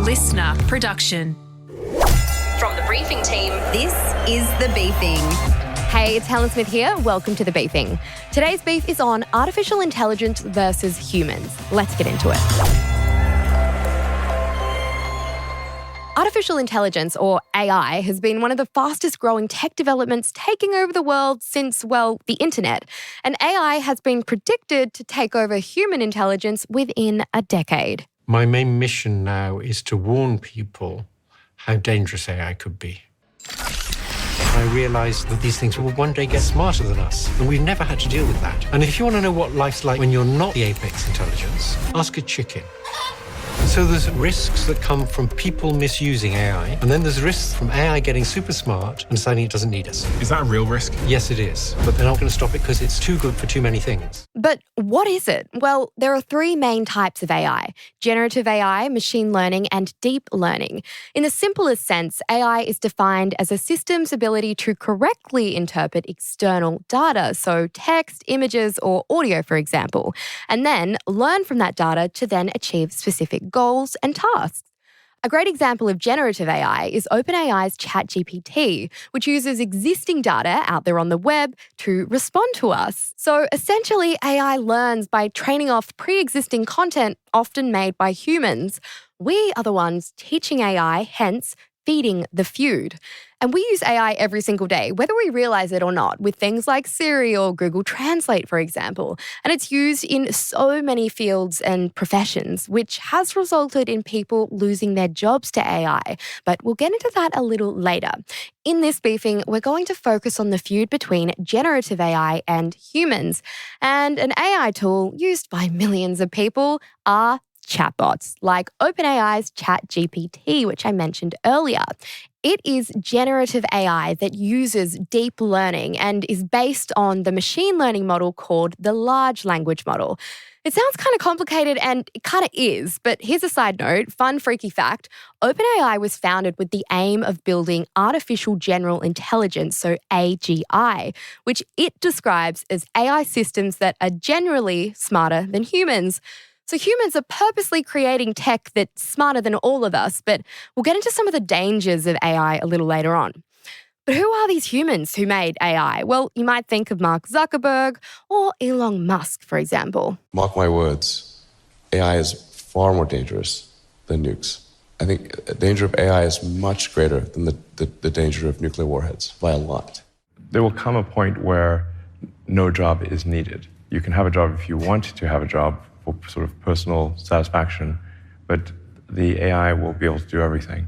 listener production. From the briefing team, This is The Beefing. Hey, it's Helen Smith here. Welcome to The Beefing. Today's beef is on artificial intelligence versus humans. Let's get into it. Artificial intelligence, or AI, has been one of the fastest growing tech developments taking over the world since, well, the internet. And AI has been predicted to take over human intelligence within a decade. My main mission now is to warn people how dangerous AI could be. I realised that these things will one day get smarter than us, and we've never had to deal with that. And if you want to know what life's like when you're not the apex intelligence, ask a chicken. So there's risks that come from people misusing AI, and then there's risks from AI getting super smart and deciding it doesn't need us. Is that a real risk? Yes, it is, but they're not going to stop it because it's too good for too many things. But what is it? Well, there are three main types of AI: generative AI, machine learning, and deep learning. In the simplest sense, AI is defined as a system's ability to correctly interpret external data, so text, images, or audio, for example, and then learn from that data to then achieve specific goals and tasks. A great example of generative AI is OpenAI's ChatGPT, which uses existing data out there on the web to respond to us. So essentially, AI learns by training off pre-existing content often made by humans. We are the ones teaching AI, hence feeding the feud. And we use AI every single day, whether we realize it or not, with things like Siri or Google Translate, for example. And it's used in so many fields and professions, which has resulted in people losing their jobs to AI. But we'll get into that a little later. In this briefing, we're going to focus on the feud between generative AI and humans. And an AI tool used by millions of people are chatbots, like OpenAI's ChatGPT, which I mentioned earlier. It is generative AI that uses deep learning and is based on the machine learning model called the large language model. It sounds kind of complicated, and it kind of is, but here's a side note, fun freaky fact. OpenAI was founded with the aim of building artificial general intelligence, so AGI, which it describes as AI systems that are generally smarter than humans. So humans are purposely creating tech that's smarter than all of us, but we'll get into some of the dangers of AI a little later on. But who are these humans who made AI? Well, you might think of Mark Zuckerberg or Elon Musk, for example. Mark my words, AI is far more dangerous than nukes. I think the danger of AI is much greater than the danger of nuclear warheads, by a lot. There will come a point where no job is needed. You can have a job if you want to have a job, for sort of personal satisfaction, but the AI will be able to do everything.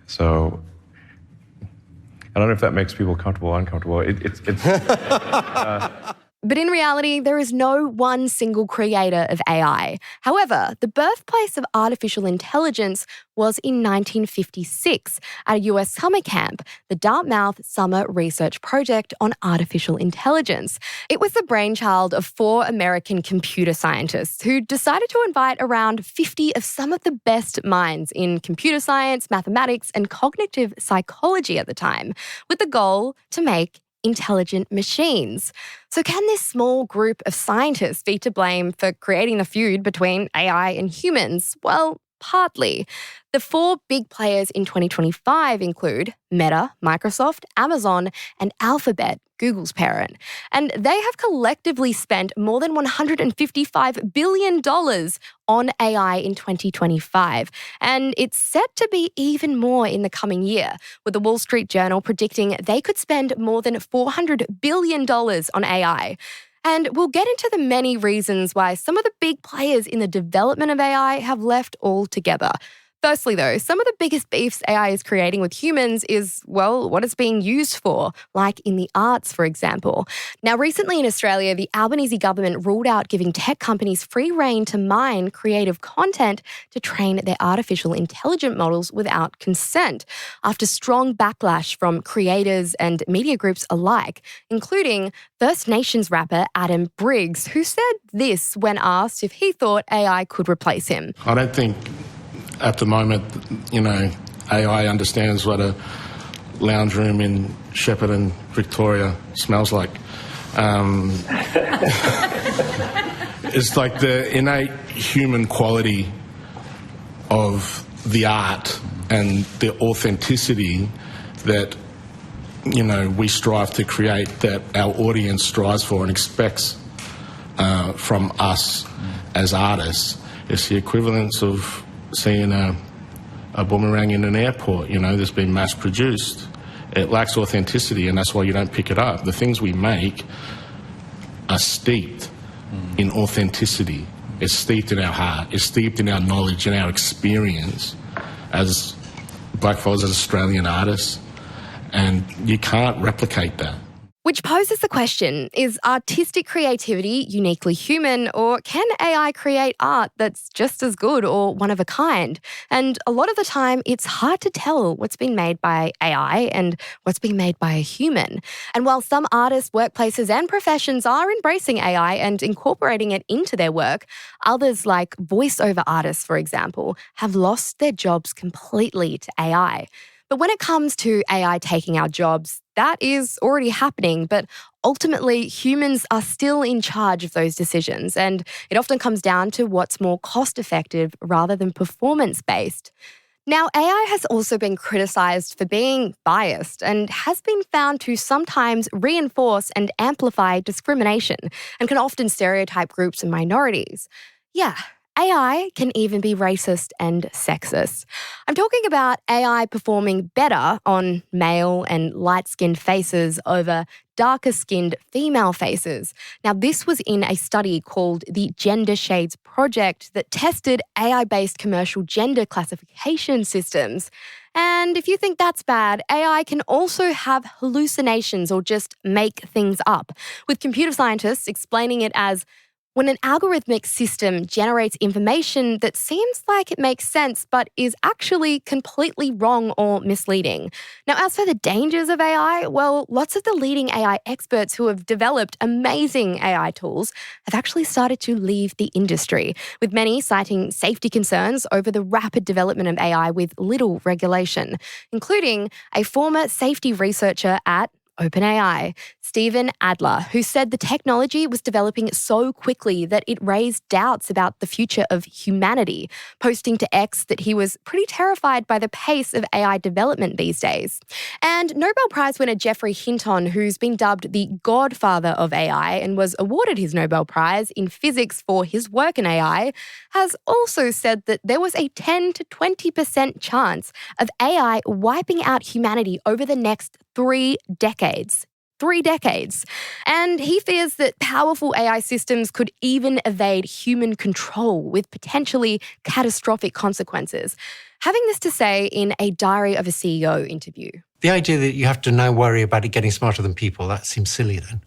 So I don't know if that makes people comfortable or uncomfortable. But in reality, there is no one single creator of AI. However, the birthplace of artificial intelligence was in 1956 at a US summer camp, the Dartmouth Summer Research Project on Artificial Intelligence. It was the brainchild of 4 American computer scientists who decided to invite around 50 of some of the best minds in computer science, mathematics, and cognitive psychology at the time, with the goal to make intelligent machines. So can this small group of scientists be to blame for creating the feud between AI and humans? Well, partly. The 4 big players in 2025 include Meta, Microsoft, Amazon, and Alphabet, Google's parent. And they have collectively spent more than $155 billion on AI in 2025. And it's set to be even more in the coming year, with the Wall Street Journal predicting they could spend more than $400 billion on AI. And we'll get into the many reasons why some of the big players in the development of AI have left altogether. Firstly, though, some of the biggest beefs AI is creating with humans is, well, what it's being used for, like in the arts, for example. Now, recently in Australia, the Albanese government ruled out giving tech companies free rein to mine creative content to train their artificial intelligence models without consent, after strong backlash from creators and media groups alike, including First Nations rapper Adam Briggs, who said this when asked if he thought AI could replace him. I don't think at the moment, AI understands what a lounge room in Shepparton, Victoria smells like. It's like the innate human quality of the art and the authenticity that, we strive to create, that our audience strives for and expects from us as artists. It's the equivalence of seeing a boomerang in an airport, that's been mass-produced. It lacks authenticity, and that's why you don't pick it up. The things we make are steeped in authenticity. It's steeped in our heart. It's steeped in our knowledge and our experience as blackfellas, as Australian artists, and you can't replicate that. Which poses the question, is artistic creativity uniquely human, or can AI create art that's just as good or one of a kind? And a lot of the time, it's hard to tell what's being made by AI and what's being made by a human. And while some artists, workplaces and professions are embracing AI and incorporating it into their work, others like voiceover artists, for example, have lost their jobs completely to AI. But when it comes to AI taking our jobs, that is already happening, but ultimately humans are still in charge of those decisions, and it often comes down to what's more cost-effective rather than performance-based. Now, AI has also been criticised for being biased and has been found to sometimes reinforce and amplify discrimination and can often stereotype groups and minorities. Yeah. AI can even be racist and sexist. I'm talking about AI performing better on male and light-skinned faces over darker-skinned female faces. Now, this was in a study called the Gender Shades Project that tested AI-based commercial gender classification systems. And if you think that's bad, AI can also have hallucinations or just make things up, with computer scientists explaining it as when an algorithmic system generates information that seems like it makes sense but is actually completely wrong or misleading. Now, as for the dangers of AI, well, lots of the leading AI experts who have developed amazing AI tools have actually started to leave the industry, with many citing safety concerns over the rapid development of AI with little regulation, including a former safety researcher at OpenAI, Stephen Adler, who said the technology was developing so quickly that it raised doubts about the future of humanity, posting to X that he was pretty terrified by the pace of AI development these days. And Nobel Prize winner Geoffrey Hinton, who's been dubbed the godfather of AI and was awarded his Nobel Prize in physics for his work in AI, has also said that there was a 10 to 20% chance of AI wiping out humanity over the next 3 decades. 3 decades. And he fears that powerful AI systems could even evade human control with potentially catastrophic consequences. Having this to say in a Diary of a CEO interview. The idea that you have to now worry about it getting smarter than people, that seems silly then.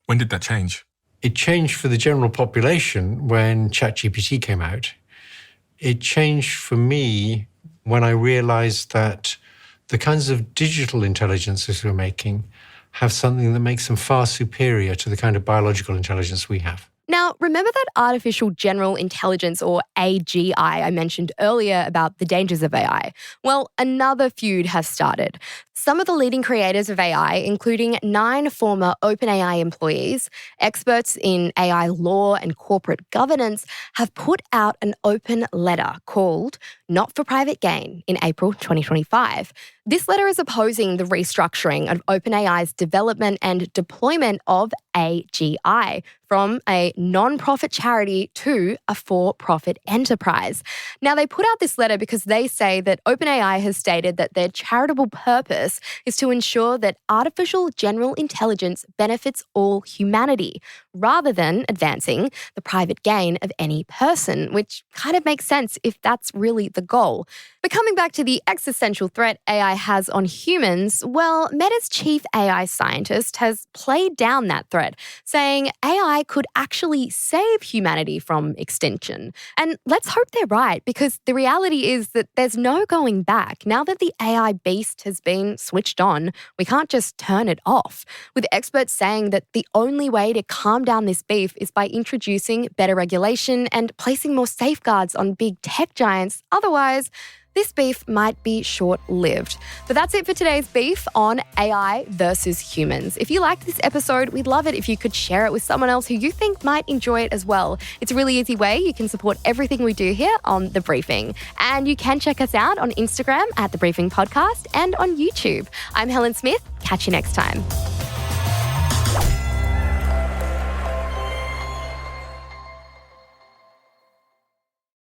When did that change? It changed for the general population when ChatGPT came out. It changed for me when I realized that the kinds of digital intelligences we're making have something that makes them far superior to the kind of biological intelligence we have. Now, remember that artificial general intelligence, or AGI, I mentioned earlier about the dangers of AI? Well, another feud has started. Some of the leading creators of AI, including 9 former OpenAI employees, experts in AI law and corporate governance, have put out an open letter called Not for Private Gain in April 2025. This letter is opposing the restructuring of OpenAI's development and deployment of AGI from a non-profit charity to a for-profit enterprise. Now, they put out this letter because they say that OpenAI has stated that their charitable purpose is to ensure that artificial general intelligence benefits all humanity, rather than advancing the private gain of any person, which kind of makes sense if that's really the goal. But coming back to the existential threat AI has on humans, well, Meta's chief AI scientist has played down that threat, saying AI could actually save humanity from extinction. And let's hope they're right, because the reality is that there's no going back. Now that the AI beast has been switched on, we can't just turn it off, with experts saying that the only way to calm down this beef is by introducing better regulation and placing more safeguards on big tech giants. Otherwise, this beef might be short-lived. But that's it for today's beef on AI versus humans. If you liked this episode, we'd love it if you could share it with someone else who you think might enjoy it as well. It's a really easy way you can support everything we do here on The Briefing. And you can check us out on Instagram at The Briefing Podcast and on YouTube. I'm Helen Smith. Catch you next time.